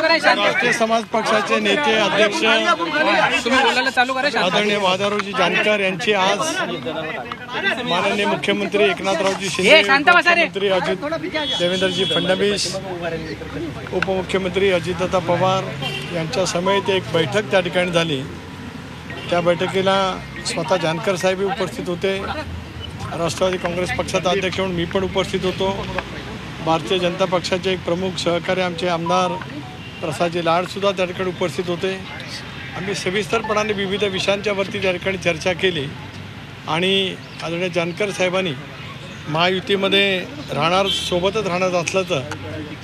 राष्ट्रीय समाज पक्षाचे नेते अध्यक्ष आदरणीय वादारोजी जानकर यांची आज माननीय मुख्यमंत्री एकनाथरावजी शिंदे, मुख्यमंत्री देवेंद्रजी फडणवीस, उपमुख्यमंत्री अजितदादा पवार यांच्या समेत एक बैठक त्या ठिकाणी झाली। त्या बैठकीला स्वतः जानकर साहेब उपस्थित होते। राष्ट्रवादी काँग्रेस पक्षाचा अध्यक्ष म्हणून मी पण उपस्थित होतो। भारतीय जनता पक्षाचे एक प्रमुख सहकारी आमचे आमदार प्रसादजी लाडसुद्धा त्या ठिकाणी उपस्थित होते। आम्ही सविस्तरपणाने विविध विषयांच्यावरती त्या ठिकाणी चर्चा केली आणि आदरणीय जानकर साहेबांनी महायुतीमध्ये सोबतच राहणार असल्याचं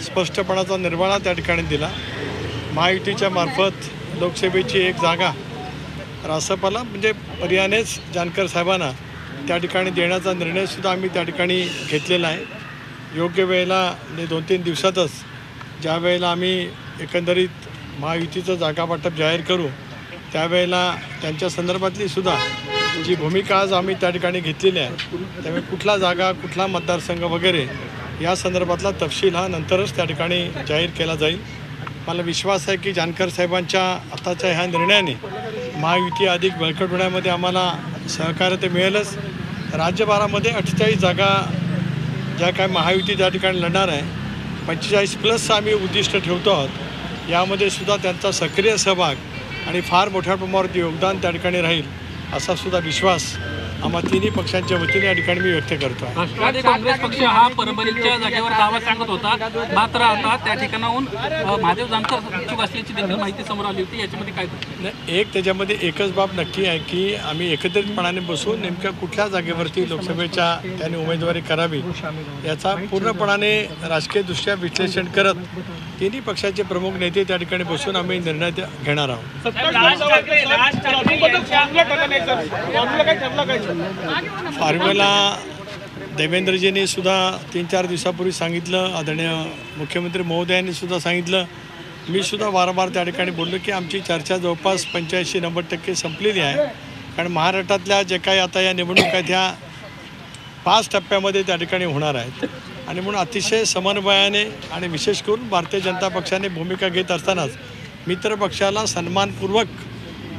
स्पष्टपणाचा निर्वाळा त्या ठिकाणी दिला। महायुतीच्या मार्फत लोकसभेची एक जागा रासपाला म्हणजे पर्यायानेच जानकर साहेबांना त्या ठिकाणी देण्याचा निर्णयसुद्धा आम्ही त्या ठिकाणी घेतलेला आहे। योग्य वेळेला म्हणजे 2-3 दिवसातच ज्या वेळेला आम्ही एकंदरीत महायुतीचं जागावाटप जाहीर करू त्यावेळेला त्यांच्या संदर्भातली सुद्धा जी भूमिका आज आम्ही त्या ठिकाणी घेतलेली आहे, त्यामुळे कुठला जागा कुठला मतदारसंघ वगैरे या संदर्भातला तपशील हा नंतरच त्या ठिकाणी जाहीर केला जाईल। मला विश्वास आहे की जानकर साहेबांच्या आताच्या ह्या निर्णयाने महायुती अधिक बळकट होण्यामध्ये आम्हाला सहकार्य तर मिळेलच। राज्यभरामध्ये 48 जागा ज्या काय महायुती त्या ठिकाणी लढणार आहे, 45+ आम्ही उद्दिष्ट ठेवतो आहोत। यामध्ये सुद्धा त्यांचा सक्रिय सहभाग आणि फार मोठ्या प्रमाणावरती योगदान त्या ठिकाणी राहील असा सुद्धा विश्वास आम्हा तिन्ही पक्षांच्या वतीने या ठिकाणी मी व्यक्त करतो आहे। राष्ट्रवादी काँग्रेस पक्ष हा परभणीच्या जागेवर दावा सांगत होता, मात्र आता त्या ठिकाणाहून महादेव जानकर इच्छुक असल्याची देखील माहिती समोर आली होती। याच्यामध्ये काय नाही, त्याच्यामध्ये एकच बाब नक्की आहे की आम्ही एकत्रितपणाने बसून नेमक्या कुठल्या जागेवरती लोकसभेच्या त्यांनी उमेदवारी करावी याचा पूर्णपणाने राजकीयदृष्ट्या विश्लेषण करत तिन्ही पक्षाचे प्रमुख नेते त्या ठिकाणी बसून आम्ही निर्णय घेणार आहोत। फॉर्म्युला देवेंद्रजींनी सुद्धा 3-4 दिवसापूर्वी सांगितलं, आदरणीय मुख्यमंत्री महोदयांनी सुद्धा सांगितलं, मी सुद्धा वारंवार त्या ठिकाणी बोललो की आमची चर्चा जवळपास 85-90% संपलेली आहे। कारण महाराष्ट्रातल्या जे काही आता या निवडणुका आहेत ह्या 5 टप्प्यामध्ये त्या ठिकाणी होणार आहेत आणि म्हणून अतिशय समन्वयाने आणि विशेष करून भारतीय जनता पक्षाने भूमिका घेत असतानाच मित्र पक्षाला सन्मानपूर्वक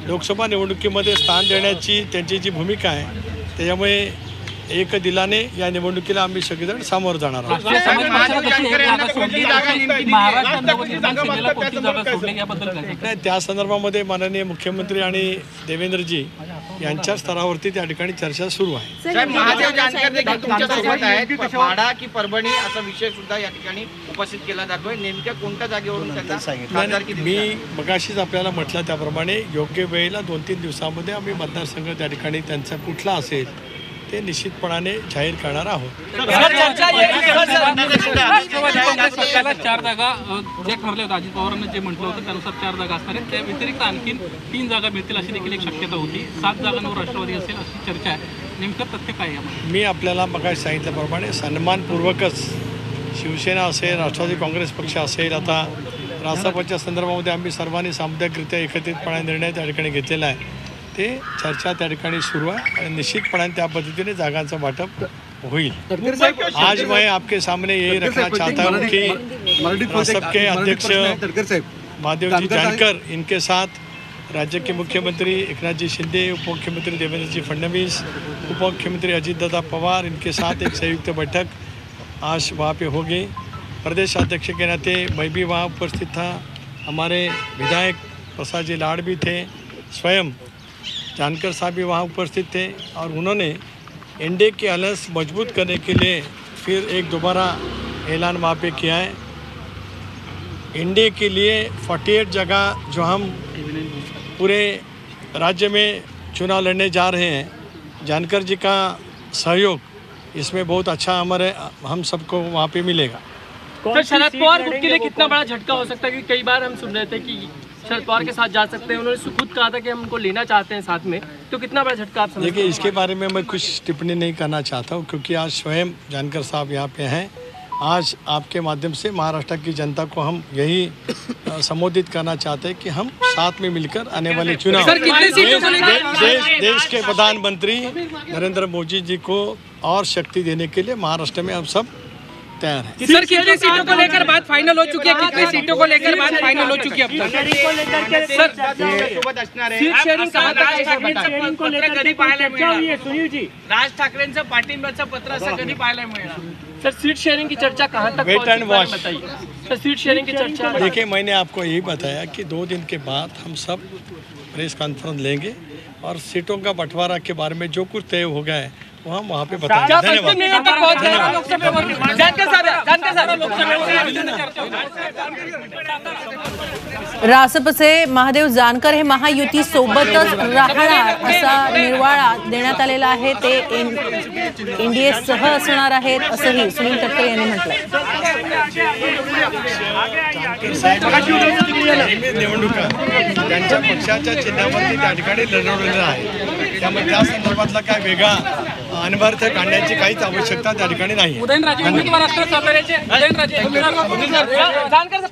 लोकसभा निवडणुकीमध्ये स्थान देण्याची त्यांची जी भूमिका आहे त्याच्यामुळे एक दिलाने या निवडणुकीला आम्ही सगळेजण सामोरं जाणार आहोत। नाही, त्या संदर्भामध्ये माननीय मुख्यमंत्री आणि देवेंद्रजी यांच्या स्तरावरती त्या ठिकाणी चर्चा सुरू आहे। महादेव जानकर माढा की परभणी असा विषय सुद्धा या ठिकाणी उपस्थित केला जातोय, नेमक्या कोणत्या जागेवरून त्यांना सांगितलं? मी मगाशीच आपल्याला म्हटलं त्याप्रमाणे योग्य वेळेला 2-3 दिवसामध्ये आम्ही मतदारसंघ त्या ठिकाणी त्यांचा कुठला असेल ते निश्चितपणाने जाहीर करणार आहोत। 4 जागा जे ठरले होते, अजित पवारांनी जे म्हटलं होतं त्यानुसार 4 जागा असणार आहेत। त्या व्यतिरिक्त आणखीन 3 जागा मिळतील अशी देखील एक शक्यता होती। 7 जागांवर राष्ट्रवादी असेल अशी चर्चा आहे, नेमकं तथ्य काय आहे? मी आपल्याला मगाशी सांगितल्याप्रमाणे सन्मानपूर्वकच शिवसेना असेल, राष्ट्रवादी काँग्रेस पक्ष असेल, आता रासपाच्या संदर्भामध्ये आम्ही सर्वांनी सामुदायिकरित्या एकत्रितपणे निर्णय त्या ठिकाणी घेतलेला आहे। ते चर्चा त्या ठिकाणी सुरू आहे आणि निश्चितपणे त्या पद्धतीने जागांचं वाटप होईल। आज मैं आपके सामने यही रखना चाहता हूँ कि रासप के अध्यक्ष महादेवजी जानकर, इनके साथ राज्य के मुख्यमंत्री एकनाथजी शिंदे, उपमुख्यमंत्री देवेंद्रजी फडणवीस, उपमुख्यमंत्री अजितदादा पवार, इनके साथ एक संयुक्त बैठक आज वहाँ पे होगी। प्रदेश अध्यक्ष के नाते मैं भी वहाँ उपस्थित था, हमारे विधायक प्रसादजी लाड भी थे, स्वयं जानकर साहब भी वहाँ उपस्थित थे और उन्होंने एनडीए के अलायंस मजबूत करने के लिए फिर एक दोबारा ऐलान वहाँ पे किया है। एनडीए के लिए 48 जगह जो हम पूरे राज्य में चुनाव लड़ने जा रहे हैं, जानकर जी का सहयोग इसमें बहुत अच्छा हम सबको वहाँ पे मिलेगा। तो शरद पवार ग्रुप के लिए कितना बड़ा झटका हो सकता है? क्योंकि कई बार हम सुन रहे थे कि शरद पवार के साथ जा सकते हैं, उन्होंने खुद कहा था कि हम उनको लेना चाहते हैं साथ में, तो कितना बड़ा झटका आप समझते हैं? देखिए, इसके बारे में मैं कुछ टिप्पणी नहीं करना चाहता हूँ क्योंकि आज स्वयं जानकर साहब यहाँ पे हैं। आज आपके माध्यम से महाराष्ट्र की जनता को हम यही संबोधित करना चाहते हैं कि हम साथ में मिलकर आने वाले चुनाव देश के प्रधानमंत्री नरेंद्र मोदी जी को और शक्ति देने के लिए महाराष्ट्र में हम सब तैयार है। सर कितनी सीटों को लेकर बात फाइनल हो चुकी है? कितनी सीटों को लेकर बात फाइनल हो चुकी है अब तक? सोबत असणार आहे. सीट शेअरिंग कहाँ तक आहे सर बता? कधी पाहायला मिळणार? राज ठाकरेंचं पाठिंब्याचं पत्र असं कधी पाहायला मिळणार? सर सीट शेयरिंग की चर्चा कहाँ तक Wait पहुंची? and watch. बताइए सर, सीट शेयरिंग की चर्चा देखिए, मैंने आपको यही बताया कि 2 दिन के बाद हम सब प्रेस कॉन्फ्रेंस लेंगे और सीटों का बंटवारा के बारे में जो कुछ तय हो गया है वो हम वहाँ पे बताएंगे। क्या धन्यवाद। पश्चिम निगम तक पहुंच गए लोकसभेवर? जानकर साहेब रासपचे महादेव जानकर हे महायुती सोबतच राहणार असा निर्वाळा देण्यात आलेला आहे। ते एनडीएसह असणार आहेत असंही सुनील तटकरे यांनी म्हटलंय। निवडणुका त्यांच्या पक्षाच्या चिन्हावरती त्या ठिकाणी लढवलेलं आहे, त्यामुळे त्या संदर्भातला काय वेगळा अनर्थ काढण्याची काहीच आवश्यकता त्या ठिकाणी नाही। उदयनराजे उमेदवार असतात साताऱ्याचे, उदयनराजे जानकर